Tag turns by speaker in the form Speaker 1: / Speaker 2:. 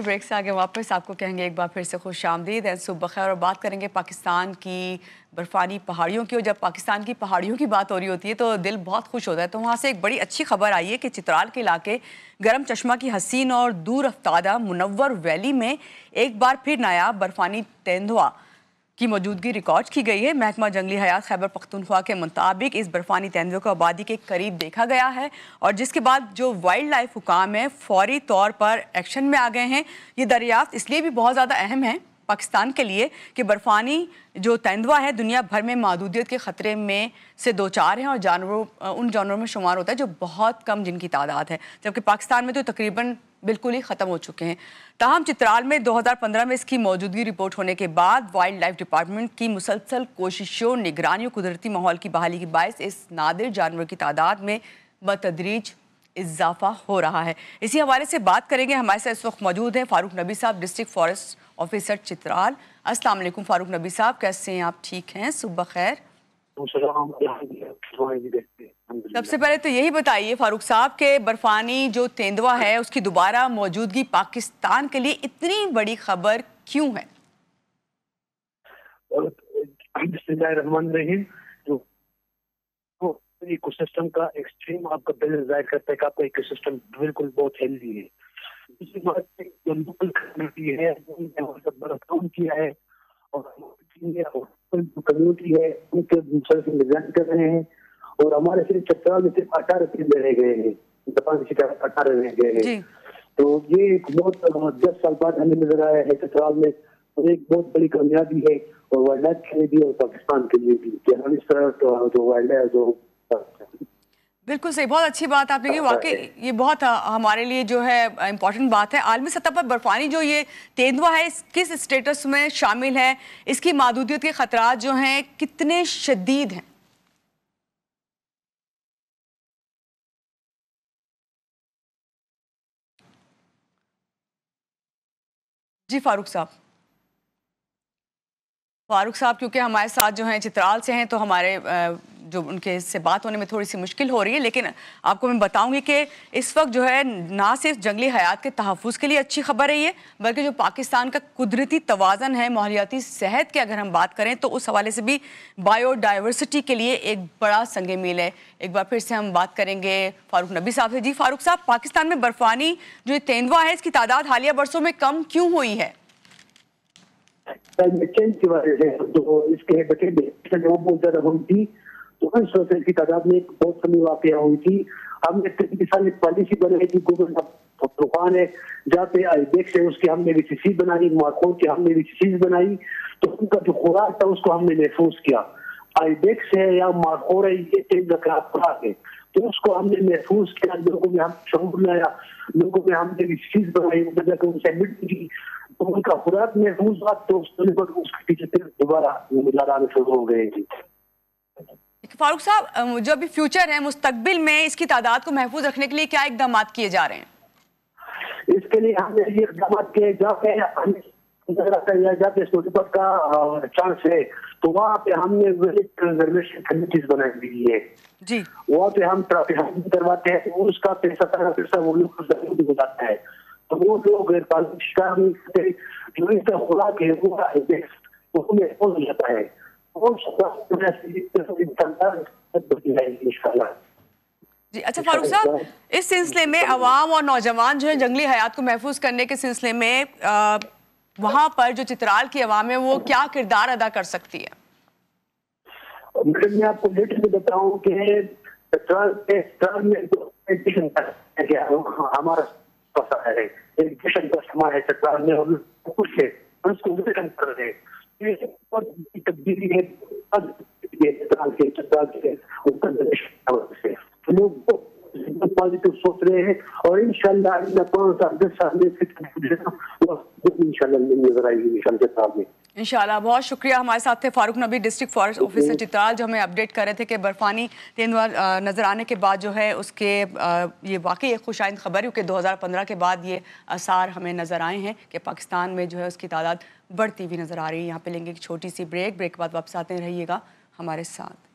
Speaker 1: Break से आगे वापस आपको कहेंगे एक बार फिर से खुश आमदीद है, सुबह खैर। और बात करेंगे पाकिस्तान की बर्फानी पहाड़ियों की। और जब पाकिस्तान की पहाड़ियों की बात हो रही होती है तो दिल बहुत खुश होता है। तो वहाँ से एक बड़ी अच्छी खबर आई है कि चित्राल के इलाके गरम चश्मा की हसीन और दूर अफ्तादा मुनव्वर वैली में एक बार फिर नायाब बर्फानी तेंदुआ की मौजूदगी रिकॉर्ड की गई है। महकमा जंगली हयात खैबर पख्तूनख्वा के मुताबिक इस बर्फानी तेंदुए को आबादी के करीब देखा गया है और जिसके बाद जो वाइल्ड लाइफ हुकाम है फौरी तौर पर एक्शन में आ गए हैं। ये दरियाफ्त इसलिए भी बहुत ज़्यादा अहम है पाकिस्तान के लिए कि बर्फानी जो तेंदुआ है दुनिया भर में महदूदियत के ख़तरे में से दो चार हैं और उन जानवरों में शुमार होता है जो बहुत कम जिनकी तादाद है, जबकि पाकिस्तान में तो तकरीबन बिल्कुल ही ख़त्म हो चुके हैं। ताहम चित्राल में 2015 में इसकी मौजूदगी रिपोर्ट होने के बाद वाइल्ड लाइफ डिपार्टमेंट की मुसलसल कोशिशों, निगरानी और कुदरती माहौल की बहाली के बायस इस नादिर जानवर की तादाद में बतदरीज इजाफा हो रहा है। इसी हवाले से बात करेंगे। हमारे साथ इस वक्त मौजूद हैं फारूक नबी साहब, डिस्ट्रिक्ट फॉरेस्ट ऑफिसर चित्राल। अस्सलाम वालेकुम फारूक नबी साहब, कैसे हैं आप? ठीक हैं, सुबह खैर। सबसे पहले तो यही बताइए फारूक साहब के बर्फानी जो तेंदुआ है उसकी दोबारा मौजूदगी पाकिस्तान के लिए इतनी बड़ी खबर क्यों है?
Speaker 2: इकोसिस्टम का एक्सट्रीम आपका बिल जाहिर करता है कि आपका इकोसिस्टम बिल्कुल बहुत हेल्दी है। दूसरी बात जो लोकल कम्युनिटी है बड़ा काम किया है और कम्युनिटी है उनके से निगरानी कर रहे हैं और हमारे सिर्फ चित्राल में सिर्फ 18 पिंजरे रह गए हैं, जापान की 18 रह गए हैं। तो ये एक बहुत 10 साल बाद हमें नजर आया है चित्राल में और एक बहुत बड़ी कामयाबी है और वाइल्ड लाइफ के लिए भी और पाकिस्तान के लिए भी कि हम इस तरह जो वाइल्ड लाइफ जो
Speaker 1: बिल्कुल सही, बहुत अच्छी बात आपने की। वाकई ये बहुत हमारे लिए जो है इम्पोर्टेंट बात है। आलमी सतह पर बर्फानी जो ये तेंदुआ है किस स्टेटस में शामिल है, इसकी महदूदियत के खतरात जो हैं कितने शदीद हैं? जी फारूक साहब क्योंकि हमारे साथ जो हैं चित्राल से हैं तो हमारे जो उनके से बात होने में थोड़ी सी मुश्किल हो रही है। लेकिन आपको मैं बताऊंगी कि इस वक्त जो है ना सिर्फ जंगली हयात के तहफ़्फ़ुज़ के लिए अच्छी खबर है ये, बल्कि जो पाकिस्तान का कुदरती तवाज़न है, माहौलियाती सेहत की अगर हम बात करें तो उस हवाले से भी बायोडाइवर्सिटी के लिए एक बड़ा संग मील है। एक बार फिर से हम बात करेंगे फारूक नबी साहब से। जी फारूक साहब, पाकिस्तान में बर्फानी जो तेंदुआ है इसकी तादाद हालिया बरसों में कम क्यों हुई है?
Speaker 2: चेंज की वजह से तो इसके बच्चे बहुत ज्यादा हुई थी तो की तादाद में एक बहुत कमी वाकया हुई थी। हमने पिछले साल एक पॉलिसी बनाई थी, गवर्नमेंट तूफान है जहाँ पे आईबेक्स है उसकी हमने विसिसी बनाई, मार्कोन की हमने विसिसीज बनाई तो उनका जो खुराक था उसको हमने महफूज किया। आईबेक्स है या मार्कोर है ये तीन खराब खुराक है तो उसको हमने महफूज किया, लोगों में हम शऊर लाया, लोगों में हमने विसिसीज बनाई, उनसे मिट की तो उनका खुराक महफूज हुआ तो उसके पीछे फिर दोबारा आने शुरू हो गए थी।
Speaker 1: फारूक साहब, जो अभी फ्यूचर है मुस्तकबिल में इसकी तादाद को महफूज रखने के लिए क्या इकदाम किए जा रहे हैं?
Speaker 2: इसके लिए हमने ये इकदाम किए जाते का चांस है तो वहाँ पे हमने कंजर्वेशन कमेटीज बनाई हुई है
Speaker 1: जी।
Speaker 2: वहाँ पे हम ट्रैफिक करवाते हैं तो उसका पैसा वो लोग जरूर हो जाता है तो वो लोग शिकार नहीं करते जो इसका खुराक है वो महफूज हो जाता है।
Speaker 1: जी अच्छा फारूक साहब, इस सिलसिले में अवाम और नौजवान जो है जंगली हयात को महफूज करने के सिलसिले में वहाँ पर जो चित्राल की अवाम है वो क्या किरदार अदा कर सकती है?
Speaker 2: मैडम मैं आपको लेटर में बताऊं कि चित्राल में हमारा है एजुकेशन का समाज है चित्राल में और कुछ है उसको कर रहे हैं तब्दीली है लोग पॉजिटिव सोच रहे हैं और इंशाल्लाह 5 साल 10 साल में नजर आएगी
Speaker 1: इंशाल्लाह। बहुत शुक्रिया। हमारे साथ थे फारूक नबी, डिस्ट्रिक्ट फॉरेस्ट ऑफिसर चित्राल, जो हमें अपडेट कर रहे थे कि बर्फानी तेंदुआ नज़र आने के बाद जो है उसके ये वाकई एक खुशाइंद खबर है क्योंकि 2015 के बाद ये आसार हमें नज़र आए हैं कि पाकिस्तान में जो है उसकी तादाद बढ़ती हुई नज़र आ रही है। यहाँ पे लेंगे एक छोटी सी ब्रेक के बाद वापस आते रहिएगा हमारे साथ।